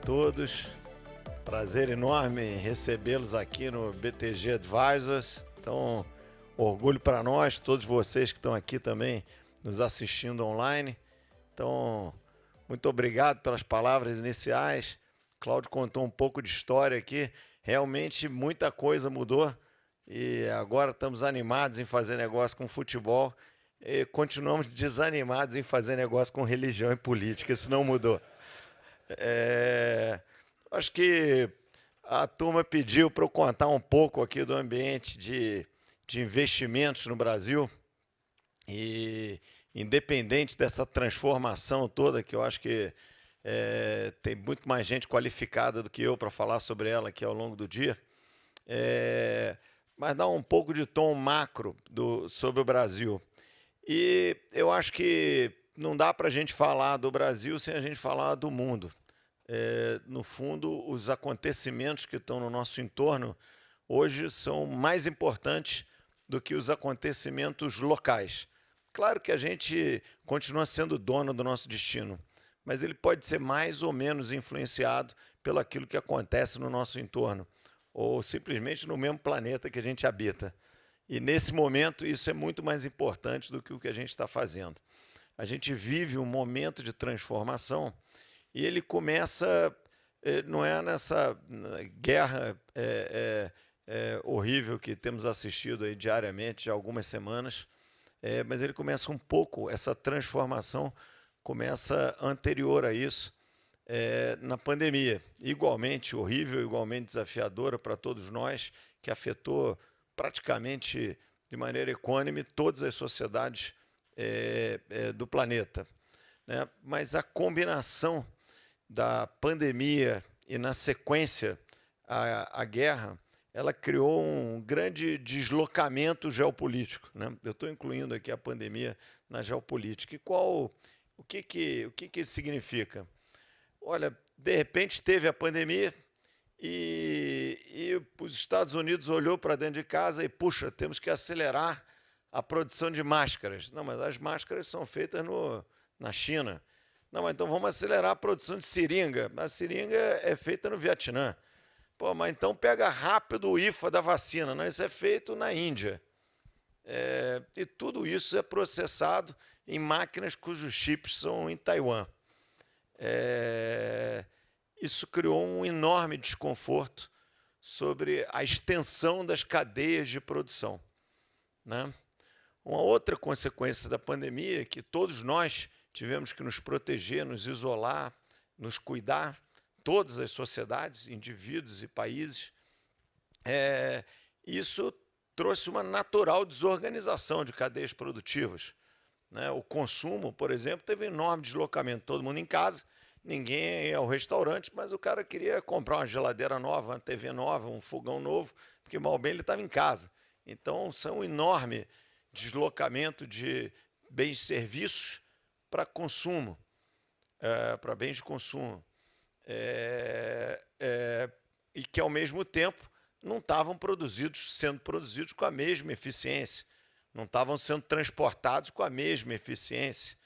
todos. Prazer enorme em recebê-los aqui no BTG Advisors. Então, orgulho para nós, todos vocês que estão aqui também nos assistindo online. Então, muito obrigado pelas palavras iniciais. Cláudio contou um pouco de história aqui. Realmente muita coisa mudou e agora estamos animados em fazer negócio com futebol e continuamos desanimados em fazer negócio com religião e política. Isso não mudou. Acho que a turma pediu para eu contar um pouco aqui do ambiente de investimentos no Brasil e independente dessa transformação toda, que eu acho que tem muito mais gente qualificada do que eu para falar sobre ela aqui ao longo do dia, mas dar um pouco de tom macro sobre o Brasil. E eu acho que não dá para a gente falar do Brasil sem a gente falar do mundo. No fundo, os acontecimentos que estão no nosso entorno hoje são mais importantes do que os acontecimentos locais. Claro que a gente continua sendo dono do nosso destino, mas ele pode ser mais ou menos influenciado pelo aquilo que acontece no nosso entorno, ou simplesmente no mesmo planeta que a gente habita. E nesse momento isso é muito mais importante do que o que a gente está fazendo. A gente vive um momento de transformação e ele começa, não é nessa guerra horrível que temos assistido aí diariamente há algumas semanas, mas ele começa um pouco, essa transformação começa anterior a isso, na pandemia, igualmente horrível, igualmente desafiadora para todos nós, que afetou praticamente de maneira equânime todas as sociedades do planeta, né? Mas a combinação da pandemia e, na sequência, a guerra, ela criou um grande deslocamento geopolítico, né? Eu estou incluindo aqui a pandemia na geopolítica. E o que isso significa? Olha, de repente teve a pandemia e os Estados Unidos olhou para dentro de casa e, puxa, temos que acelerar a produção de máscaras. Não, mas as máscaras são feitas na China. Não, mas então vamos acelerar a produção de seringa. A seringa é feita no Vietnã. Pô, mas então pega rápido o IFA da vacina. Não, isso é feito na Índia. E tudo isso é processado em máquinas cujos chips são em Taiwan. Isso criou um enorme desconforto sobre a extensão das cadeias de produção, né? Uma outra consequência da pandemia é que todos nós tivemos que nos proteger, nos isolar, nos cuidar, todas as sociedades, indivíduos e países. Isso trouxe uma natural desorganização de cadeias produtivas, né? O consumo, por exemplo, teve um enorme deslocamento, todo mundo em casa, ninguém ia ao restaurante, mas o cara queria comprar uma geladeira nova, uma TV nova, um fogão novo, porque mal bem ele estava em casa. Então, são um enorme deslocamento de bens e serviços para consumo, para bens de consumo, e que, ao mesmo tempo, não estavam sendo produzidos com a mesma eficiência, não estavam sendo transportados com a mesma eficiência.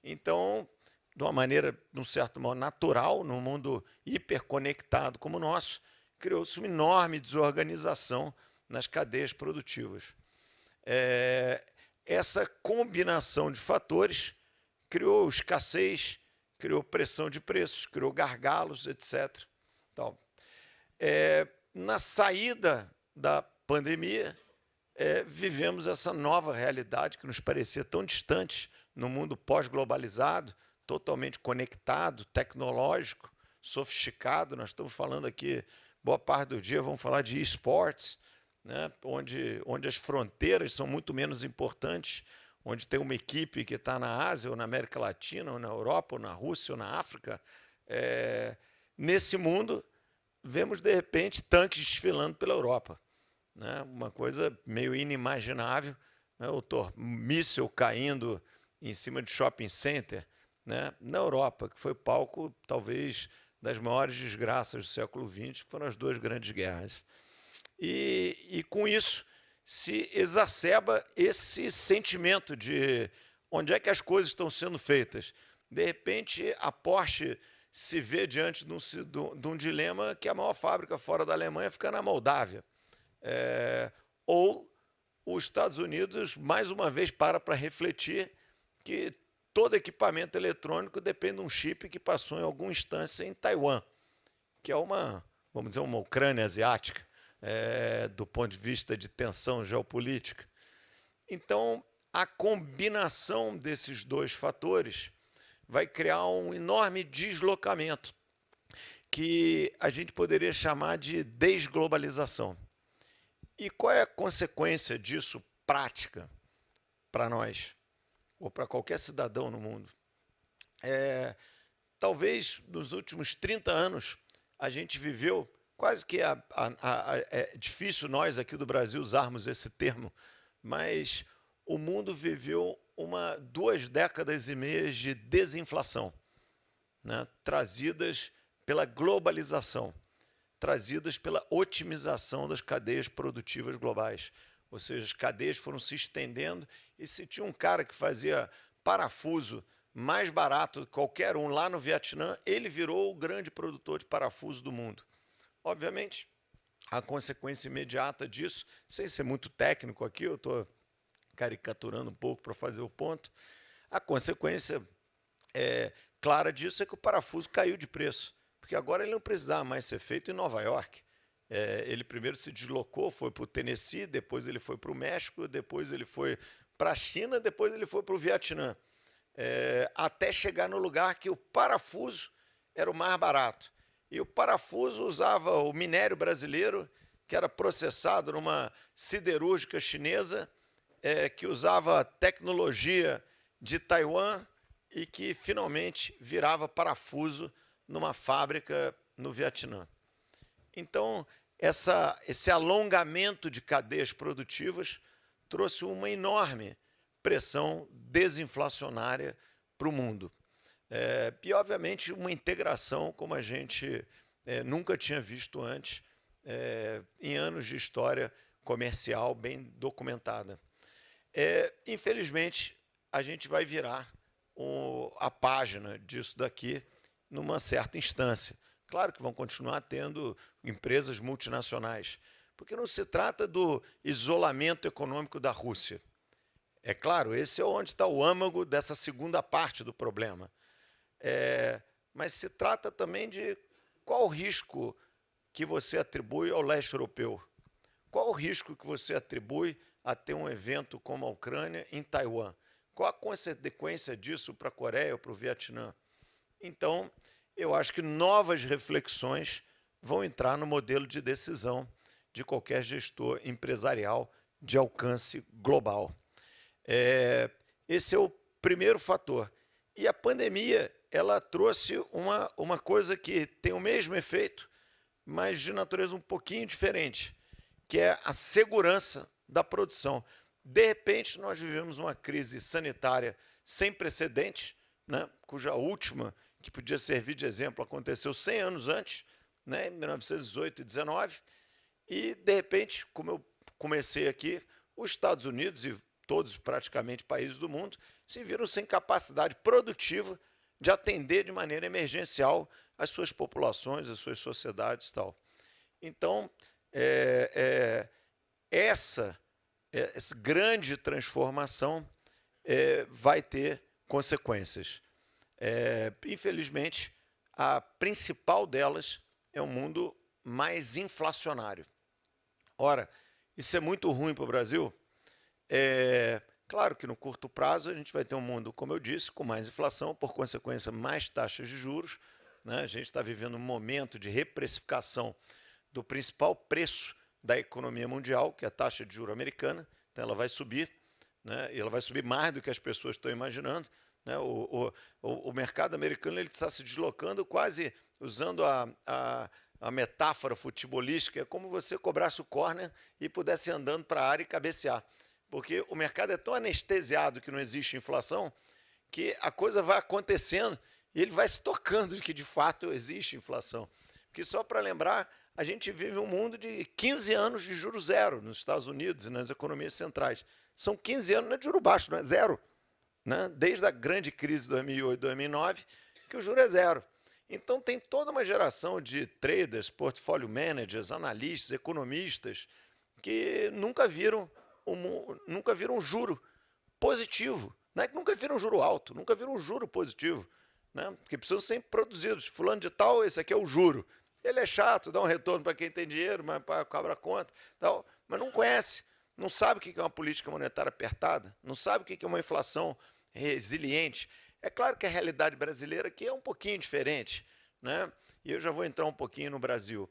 Então, de uma maneira, de um certo modo, natural, num mundo hiperconectado como o nosso, criou-se uma enorme desorganização nas cadeias produtivas. Essa combinação de fatores criou escassez, criou pressão de preços, criou gargalos, etc. Então, na saída da pandemia, vivemos essa nova realidade que nos parecia tão distante no mundo pós-globalizado, totalmente conectado, tecnológico, sofisticado. Nós estamos falando aqui, boa parte do dia, vamos falar de esportes, né? onde as fronteiras são muito menos importantes, onde tem uma equipe que está na Ásia, ou na América Latina, ou na Europa, ou na Rússia, ou na África. Nesse mundo, vemos, de repente, tanques desfilando pela Europa, né? Uma coisa meio inimaginável, né? O míssil caindo em cima de shopping center, né? Na Europa, que foi palco, talvez, das maiores desgraças do século XX, que foram as duas grandes guerras. E com isso se exacerba esse sentimento de onde é que as coisas estão sendo feitas. De repente, a Porsche se vê diante de um dilema que a maior fábrica fora da Alemanha fica na Moldávia. Ou os Estados Unidos, mais uma vez, para refletir que todo equipamento eletrônico depende de um chip que passou em alguma instância em Taiwan, que é vamos dizer, uma Ucrânia asiática, do ponto de vista de tensão geopolítica. Então, a combinação desses dois fatores vai criar um enorme deslocamento, que a gente poderia chamar de desglobalização. E qual é a consequência disso prática para nós, ou para qualquer cidadão no mundo? Talvez nos últimos 30 anos a gente viveu, quase que é difícil nós aqui do Brasil usarmos esse termo, mas o mundo viveu 2 décadas e meias de desinflação, né, trazidas pela globalização, trazidas pela otimização das cadeias produtivas globais. Ou seja, as cadeias foram se estendendo e se tinha um cara que fazia parafuso mais barato do que qualquer um lá no Vietnã, ele virou o grande produtor de parafuso do mundo. Obviamente, a consequência imediata disso, sem ser muito técnico aqui, eu estou caricaturando um pouco para fazer o ponto, a consequência clara disso é que o parafuso caiu de preço, porque agora ele não precisava mais ser feito em Nova York. Ele primeiro se deslocou, foi para o Tennessee, depois ele foi para o México, depois ele foi para a China, depois ele foi para o Vietnã, até chegar no lugar que o parafuso era o mais barato. E o parafuso usava o minério brasileiro, que era processado numa siderúrgica chinesa, que usava tecnologia de Taiwan e que finalmente virava parafuso numa fábrica no Vietnã. Então, esse alongamento de cadeias produtivas trouxe uma enorme pressão desinflacionária para o mundo. E, obviamente, uma integração como a gente nunca tinha visto antes, em anos de história comercial bem documentada. Infelizmente, a gente vai virar a página disso daqui numa certa instância. Claro que vão continuar tendo empresas multinacionais, porque não se trata do isolamento econômico da Rússia. É claro, esse é onde está o âmago dessa segunda parte do problema. Mas se trata também de qual o risco que você atribui ao leste europeu. Qual o risco que você atribui a ter um evento como a Ucrânia em Taiwan? Qual a consequência disso para a Coreia ou para o Vietnã? Então, eu acho que novas reflexões vão entrar no modelo de decisão de qualquer gestor empresarial de alcance global. Esse é o primeiro fator. E a pandemia, ela trouxe uma coisa que tem o mesmo efeito, mas de natureza um pouquinho diferente, que é a segurança da produção. De repente, nós vivemos uma crise sanitária sem precedentes, né, cuja última, que podia servir de exemplo, aconteceu 100 anos antes, né, em 1918 e 19, e, de repente, como eu comecei aqui, os Estados Unidos e todos praticamente países do mundo se viram sem capacidade produtiva de atender de maneira emergencial as suas populações, as suas sociedades e tal. Então, essa grande transformação vai ter consequências. Infelizmente, a principal delas é um mundo mais inflacionário. Ora, isso é muito ruim para o Brasil. Claro que no curto prazo a gente vai ter um mundo, como eu disse, com mais inflação, por consequência, mais taxas de juros, né? A gente está vivendo um momento de reprecificação do principal preço da economia mundial, que é a taxa de juros americana. Então ela vai subir, né? E ela vai subir mais do que as pessoas estão imaginando, né? O mercado americano ele está se deslocando quase usando a metáfora futebolística, é como você cobrasse o córner e pudesse ir andando para a área e cabecear. Porque o mercado é tão anestesiado que não existe inflação, que a coisa vai acontecendo e ele vai se tocando de que de fato existe inflação. Porque só para lembrar, a gente vive um mundo de 15 anos de juros zero nos Estados Unidos e nas economias centrais. São 15 anos, não é de juro baixo, não é zero. Né? Desde a grande crise de 2008, 2009, que o juro é zero. Então, tem toda uma geração de traders, portfólio managers, analistas, economistas, que nunca viram um juro positivo. Não é que nunca viram um juro alto, nunca viram um juro positivo. Né? Porque precisam ser produzidos. Fulano de tal, esse aqui é o juro. Ele é chato, dá um retorno para quem tem dinheiro, mas cobra a conta. Tal, mas não conhece, não sabe o que é uma política monetária apertada, não sabe o que é uma inflação resiliente. É claro que a realidade brasileira aqui é um pouquinho diferente, né? E eu já vou entrar um pouquinho no Brasil.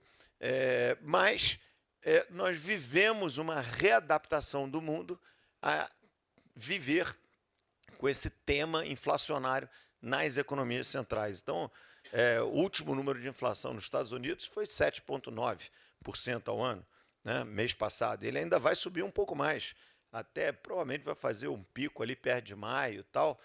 Mas nós vivemos uma readaptação do mundo a viver com esse tema inflacionário nas economias centrais. Então, o último número de inflação nos Estados Unidos foi 7,9% ao ano, né, mês passado. Ele ainda vai subir um pouco mais, até provavelmente vai fazer um pico ali perto de maio, tal,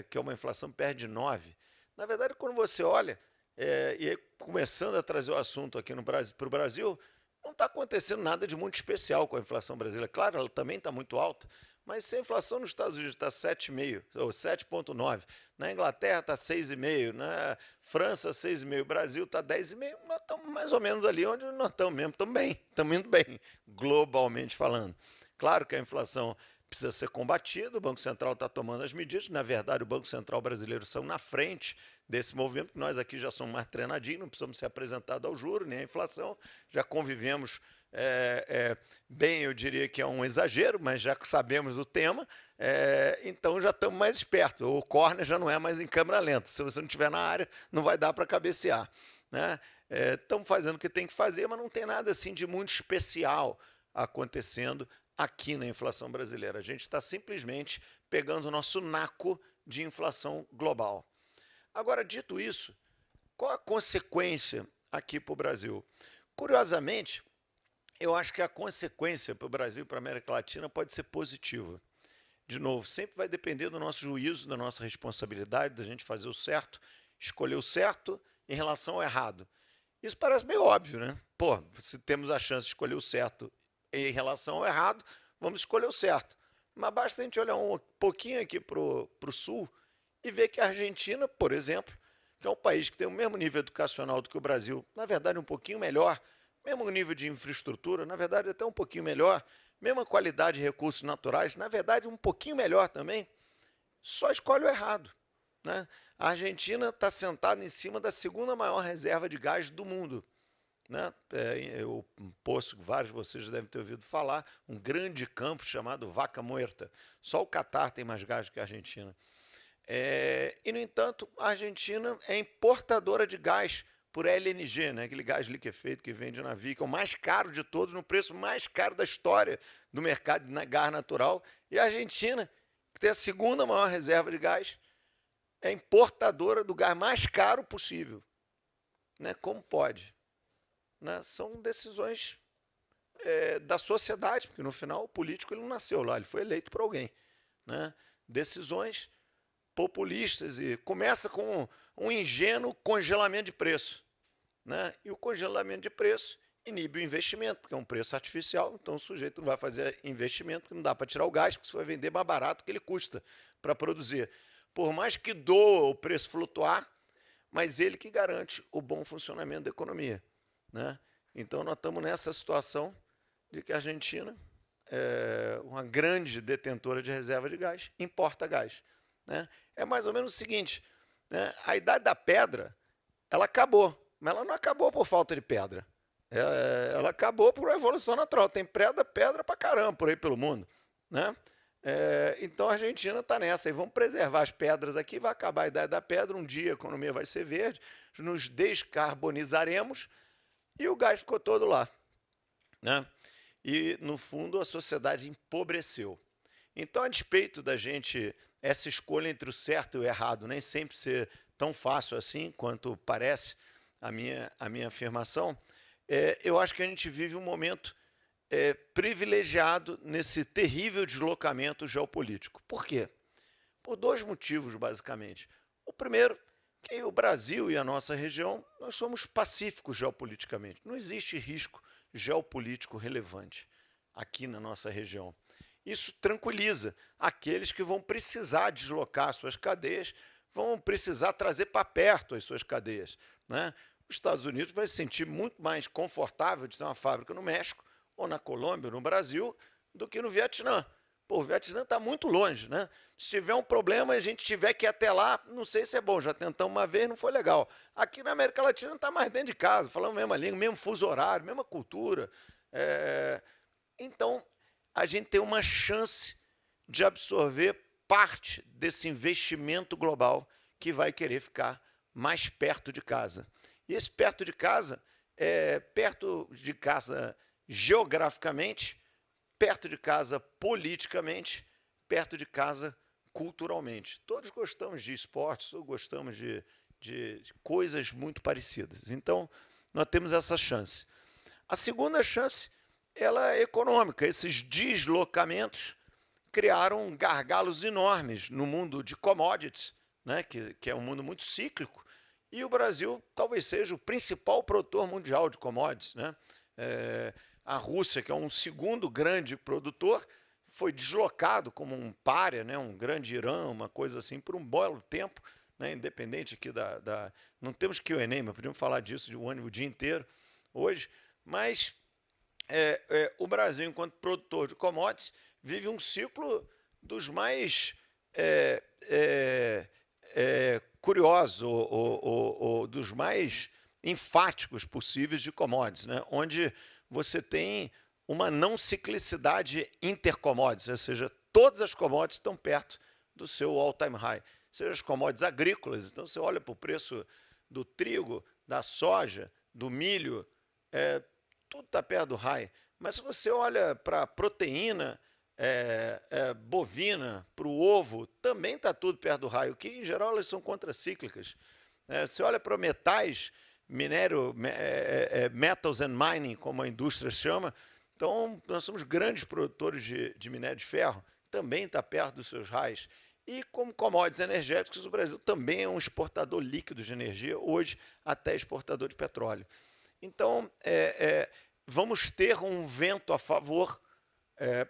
que é uma inflação perto de 9%. Na verdade, quando você olha, e começando a trazer o assunto aqui para o Brasil, não está acontecendo nada de muito especial com a inflação brasileira. Claro, ela também está muito alta, mas se a inflação nos Estados Unidos está 7,5% ou 7,9%, na Inglaterra está 6,5%, na França 6,5%, o Brasil está 10,5%, nós estamos mais ou menos ali onde nós estamos mesmo, estamos indo bem, globalmente falando. Claro que a inflação precisa ser combatida, o Banco Central está tomando as medidas, na verdade o Banco Central brasileiro saiu na frente desse movimento, porque nós aqui já somos mais treinadinhos, não precisamos ser apresentados ao juro, nem à inflação, já convivemos bem, eu diria que é um exagero, mas já sabemos o tema, então já estamos mais espertos. O corner já não é mais em câmera lenta. Se você não estiver na área, não vai dar para cabecear. Né? Estamos fazendo o que tem que fazer, mas não tem nada assim de muito especial acontecendo aqui na inflação brasileira. A gente está simplesmente pegando o nosso naco de inflação global. Agora, dito isso, qual a consequência aqui para o Brasil? Curiosamente, eu acho que a consequência para o Brasil e para a América Latina pode ser positiva. De novo, sempre vai depender do nosso juízo, da nossa responsabilidade, da gente fazer o certo, escolher o certo em relação ao errado. Isso parece meio óbvio, né? Pô, se temos a chance de escolher o certo em relação ao errado, vamos escolher o certo. Mas basta a gente olhar um pouquinho aqui para o sul e ver que a Argentina, por exemplo, que é um país que tem o mesmo nível educacional do que o Brasil, na verdade um pouquinho melhor, mesmo nível de infraestrutura, na verdade até um pouquinho melhor, mesma qualidade de recursos naturais, na verdade um pouquinho melhor também, só escolhe o errado. Né? A Argentina está sentada em cima da segunda maior reserva de gás do mundo. Né? O poço, vários de vocês já devem ter ouvido falar, um grande campo chamado Vaca Muerta. Só o Catar tem mais gás que a Argentina. E, no entanto, a Argentina é importadora de gás por LNG, né? Aquele gás liquefeito que vem de navio, que é o mais caro de todos, no preço mais caro da história do mercado de gás natural. E a Argentina, que tem a segunda maior reserva de gás, é importadora do gás mais caro possível. Né? Como pode? Né? São decisões da sociedade, porque no final o político ele não nasceu lá, ele foi eleito por alguém. Né? Decisões populistas e começa com um ingênuo congelamento de preço. Né? E o congelamento de preço inibe o investimento, porque é um preço artificial, então o sujeito não vai fazer investimento, porque não dá para tirar o gás, porque você vai vender mais barato que ele custa para produzir. Por mais que doa o preço flutuar, mas ele que garante o bom funcionamento da economia. Né? Então nós estamos nessa situação de que a Argentina, uma grande detentora de reserva de gás, importa gás. Né? É mais ou menos o seguinte, né? A idade da pedra, ela acabou, mas ela não acabou por falta de pedra. Ela acabou por uma evolução natural. Tem pedra pra caramba por aí pelo mundo. Né? Então a Argentina está nessa. E vamos preservar as pedras aqui, vai acabar a idade da pedra, um dia a economia vai ser verde, nos descarbonizaremos e o gás ficou todo lá. Né? E, no fundo, a sociedade empobreceu. Então, a despeito da gente, essa escolha entre o certo e o errado nem sempre ser tão fácil assim quanto parece a minha afirmação, eu acho que a gente vive um momento privilegiado nesse terrível deslocamento geopolítico. Por quê? Por dois motivos, basicamente. O primeiro, que o Brasil e a nossa região, nós somos pacíficos geopoliticamente. Não existe risco geopolítico relevante aqui na nossa região. Isso tranquiliza aqueles que vão precisar deslocar suas cadeias, vão precisar trazer para perto as suas cadeias, né? Os Estados Unidos vai se sentir muito mais confortável de ter uma fábrica no México, ou na Colômbia, ou no Brasil, do que no Vietnã. Pô, o Vietnã está muito longe, né? Se tiver um problema e a gente tiver que ir até lá, não sei se é bom, já tentamos uma vez, não foi legal. Aqui na América Latina está mais dentro de casa, falamos a mesma língua, mesmo fuso horário, mesma cultura. Então, a gente tem uma chance de absorver parte desse investimento global que vai querer ficar mais perto de casa. E esse perto de casa é perto de casa geograficamente, perto de casa politicamente, perto de casa culturalmente. Todos gostamos de esportes, todos gostamos de coisas muito parecidas. Então, nós temos essa chance. A segunda chance, ela é econômica. Esses deslocamentos criaram gargalos enormes no mundo de commodities, né, que é um mundo muito cíclico, e o Brasil talvez seja o principal produtor mundial de commodities, né? A Rússia, que é um segundo grande produtor, foi deslocado como um pária, né, um grande Irã, uma coisa assim, por um belo tempo, né, independente aqui Não temos Q&A, mas podemos falar disso de um ônibus o dia inteiro hoje, mas o Brasil, enquanto produtor de commodities, vive um ciclo dos mais curiosos, ou dos mais enfáticos possíveis de commodities, né, onde você tem uma não ciclicidade intercommodities, ou seja, todas as commodities estão perto do seu all-time high, seja as commodities agrícolas. Então, você olha para o preço do trigo, da soja, do milho, tudo está perto do high. Mas se você olha para a proteína bovina, para o ovo, também está tudo perto do high, o que, em geral, elas são contracíclicas. Você olha para metais, minério, metals and mining, como a indústria chama. Então, nós somos grandes produtores de minério de ferro, também está perto dos seus highs. E como commodities energéticos, o Brasil também é um exportador líquido de energia, hoje até exportador de petróleo. Então, vamos ter um vento a favor,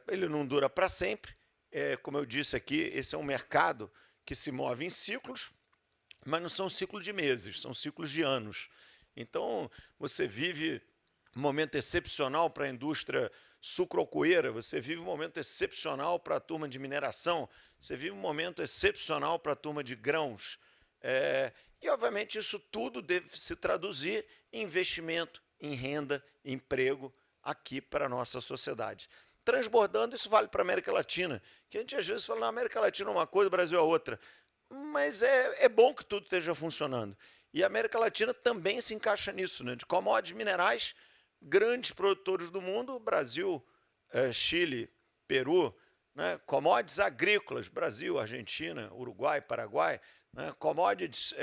ele não dura para sempre. Como eu disse aqui, esse é um mercado que se move em ciclos, mas não são ciclos de meses, são ciclos de anos. Então, você vive um momento excepcional para a indústria sucroalcooeira, você vive um momento excepcional para a turma de mineração, você vive um momento excepcional para a turma de grãos. E, obviamente, isso tudo deve se traduzir em investimento, em renda, em emprego aqui para a nossa sociedade. Transbordando, isso vale para a América Latina, que a gente às vezes fala, na América Latina é uma coisa, o Brasil é outra. Mas é bom que tudo esteja funcionando. E a América Latina também se encaixa nisso, né? De commodities minerais, grandes produtores do mundo, Brasil, Chile, Peru, né? Commodities agrícolas, Brasil, Argentina, Uruguai, Paraguai, né? Commodities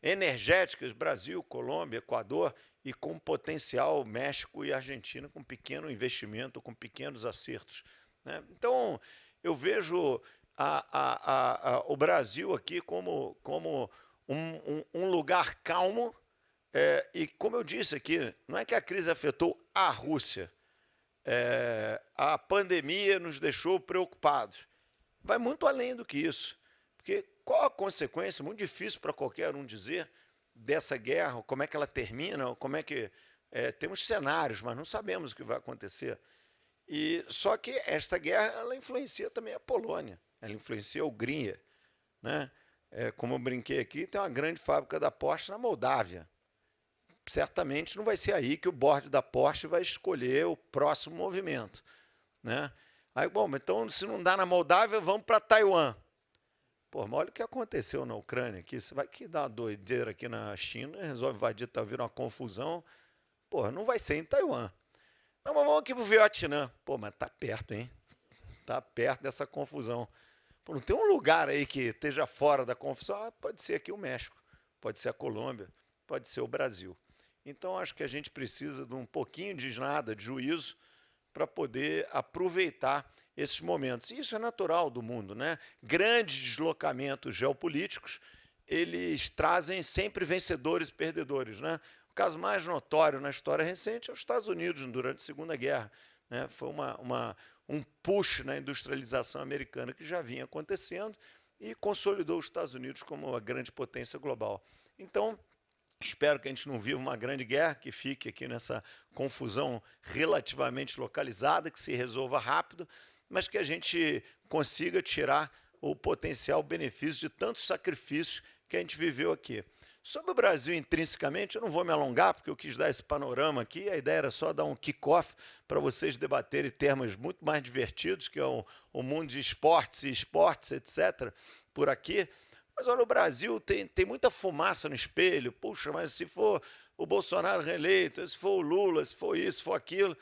energéticas, Brasil, Colômbia, Equador, e com potencial México e Argentina, com pequeno investimento, com pequenos acertos, né? Então, eu vejo o Brasil aqui como um lugar calmo, e como eu disse aqui, não é que a crise afetou a Rússia, a pandemia nos deixou preocupados, vai muito além do que isso, porque qual a consequência, muito difícil para qualquer um dizer, dessa guerra, como é que ela termina, como é que... temos cenários, mas não sabemos o que vai acontecer. E só que esta guerra, ela influencia também a Polônia, ela influencia a Hungria, né? Como eu brinquei aqui, tem uma grande fábrica da Porsche na Moldávia. Certamente não vai ser aí que o board da Porsche vai escolher o próximo movimento, né? Aí, bom, então se não dá na Moldávia, vamos para Taiwan. Pô, mas olha o que aconteceu na Ucrânia aqui. Você vai que dar uma doideira aqui na China, resolve invadir, tá vindo uma confusão. Pô, não vai ser em Taiwan. Não, mas vamos aqui pro Vietnã. Pô, mas tá perto, hein? Tá perto dessa confusão. Pô, não tem um lugar aí que esteja fora da confusão? Pode ser aqui o México, pode ser a Colômbia, pode ser o Brasil. Então, acho que a gente precisa de um pouquinho de nada, de juízo, para poder aproveitar esses momentos. E isso é natural do mundo, né? Grandes deslocamentos geopolíticos, eles trazem sempre vencedores e perdedores, né? O caso mais notório na história recente é os Estados Unidos durante a Segunda Guerra, né? Foi um push na industrialização americana que já vinha acontecendo, e consolidou os Estados Unidos como uma grande potência global. Então, espero que a gente não viva uma grande guerra, que fique aqui nessa confusão relativamente localizada, que se resolva rápido, mas que a gente consiga tirar o potencial benefício de tantos sacrifícios que a gente viveu aqui. Sobre o Brasil intrinsecamente, eu não vou me alongar, porque eu quis dar esse panorama aqui, a ideia era só dar um kick-off para vocês debaterem temas muito mais divertidos, que é o mundo de esportes e esportes, etc., por aqui. Mas olha, o Brasil tem muita fumaça no espelho. Puxa, mas se for o Bolsonaro reeleito, se for o Lula, se for isso, se for aquilo.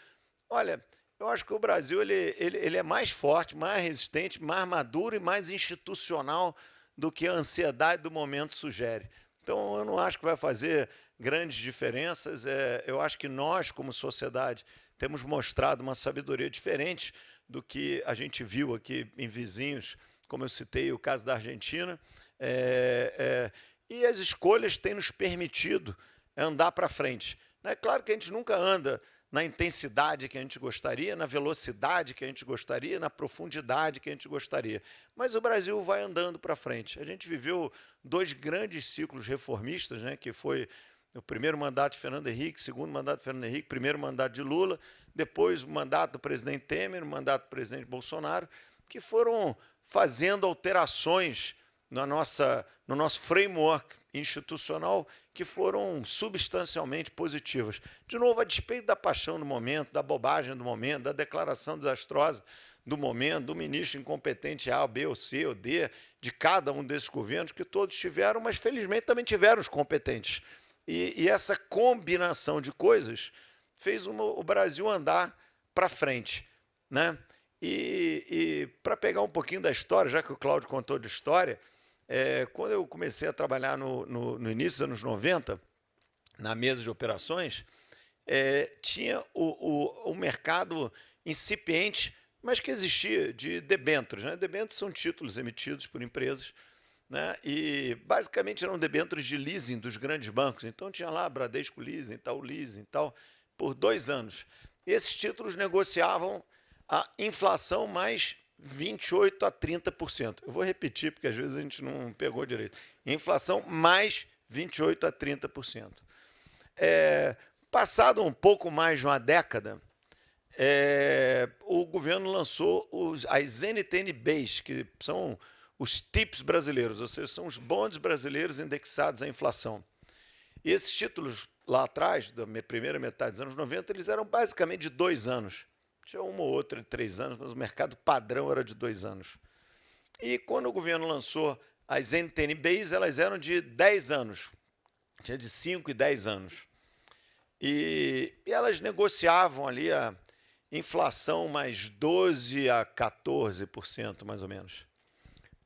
Olha, eu acho que o Brasil ele é mais forte, mais resistente, mais maduro e mais institucional do que a ansiedade do momento sugere. Então, eu não acho que vai fazer grandes diferenças. Eu acho que nós, como sociedade, temos mostrado uma sabedoria diferente do que a gente viu aqui em vizinhos, como eu citei o caso da Argentina. E as escolhas têm nos permitido andar para frente. É claro que a gente nunca anda na intensidade que a gente gostaria, na velocidade que a gente gostaria, na profundidade que a gente gostaria. Mas o Brasil vai andando para frente. A gente viveu 2 grandes ciclos reformistas, né, que foi o primeiro mandato de Fernando Henrique, segundo mandato de Fernando Henrique, primeiro mandato de Lula, depois o mandato do presidente Temer, o mandato do presidente Bolsonaro, que foram fazendo alterações no nosso framework institucional que foram substancialmente positivas. De novo, a despeito da paixão do momento, da bobagem do momento, da declaração desastrosa do momento, do ministro incompetente A, B, ou C, ou D, de cada um desses governos, que todos tiveram, mas felizmente também tiveram os competentes. E essa combinação de coisas fez o Brasil andar para frente, né? E para pegar um pouquinho da história, já que o Cláudio contou de história, quando eu comecei a trabalhar no início dos anos 90, na mesa de operações, tinha o mercado incipiente, mas que existia, de debêntures. Né? Debêntures são títulos emitidos por empresas, né? E basicamente eram debêntures de leasing dos grandes bancos. Então tinha lá Bradesco Leasing, Itaú Leasing e tal, por 2 anos. Esses títulos negociavam a inflação mais 28% a 30%. Eu vou repetir, porque às vezes a gente não pegou direito. Inflação mais 28% a 30%. Passado um pouco mais de uma década, o governo lançou as NTN-Bs, que são os TIPS brasileiros, ou seja, são os bonds brasileiros indexados à inflação. E esses títulos, lá atrás, da primeira metade dos anos 90, eles eram basicamente de 2 anos. Tinha uma ou outra de 3 anos, mas o mercado padrão era de 2 anos. E quando o governo lançou as NTN-Bs, elas eram de 10 anos. Tinha de 5 e 10 anos. E elas negociavam ali a inflação mais 12% a 14%, mais ou menos.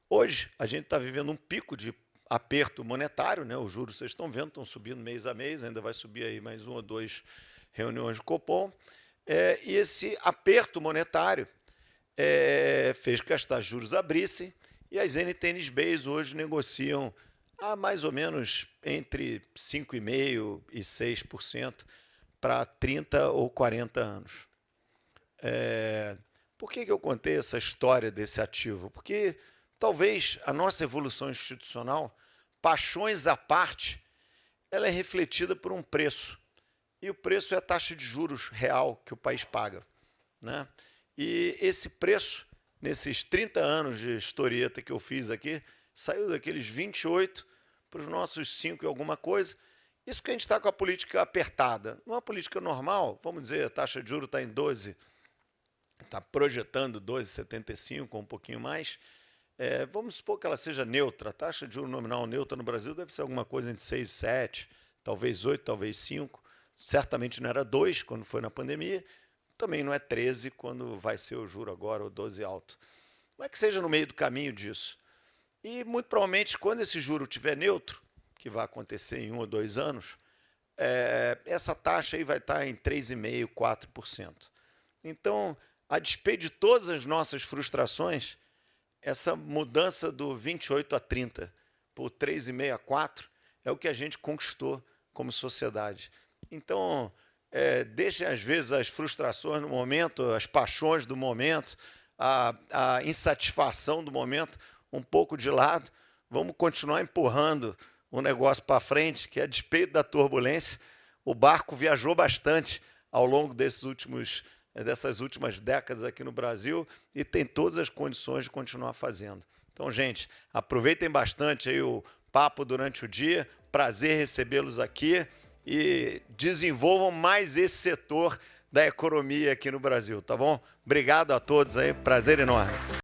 Hoje, a gente está vivendo um pico de aperto monetário, né? Os juros, vocês estão vendo, estão subindo mês a mês, ainda vai subir aí mais 1 ou 2 reuniões do Copom. E esse aperto monetário fez com que as taxas de juros abrissem, e as NTNs-Bs hoje negociam a mais ou menos entre 5,5% e 6% para 30 ou 40 anos. Por que eu contei essa história desse ativo? Porque talvez a nossa evolução institucional, paixões à parte, ela é refletida por um preço. E o preço é a taxa de juros real que o país paga, né? E esse preço, nesses 30 anos de historieta que eu fiz aqui, saiu daqueles 28 para os nossos 5 e alguma coisa. Isso porque a gente está com a política apertada. Numa política normal, vamos dizer, a taxa de juros está em 12, está projetando 12,75 ou um pouquinho mais. Vamos supor que ela seja neutra. A taxa de juros nominal neutra no Brasil deve ser alguma coisa entre 6 e 7, talvez 8, talvez 5. Certamente não era 2 quando foi na pandemia, também não é 13 quando vai ser o juro agora, o 12 alto. Não é que seja no meio do caminho disso. E muito provavelmente quando esse juro estiver neutro, que vai acontecer em 1 ou 2 anos, essa taxa aí vai estar em 3,5%, 4%. Então, a despeito de todas as nossas frustrações, essa mudança do 28 a 30 por 3,5 a 4 é o que a gente conquistou como sociedade. Então, deixem às vezes as frustrações no momento, as paixões do momento, a insatisfação do momento, um pouco de lado, vamos continuar empurrando o negócio para frente, que a despeito da turbulência, o barco viajou bastante ao longo dessas últimas décadas aqui no Brasil e tem todas as condições de continuar fazendo. Então, gente, aproveitem bastante aí o papo durante o dia, prazer recebê-los aqui e desenvolvam mais esse setor da economia aqui no Brasil, tá bom? Obrigado a todos aí, prazer enorme.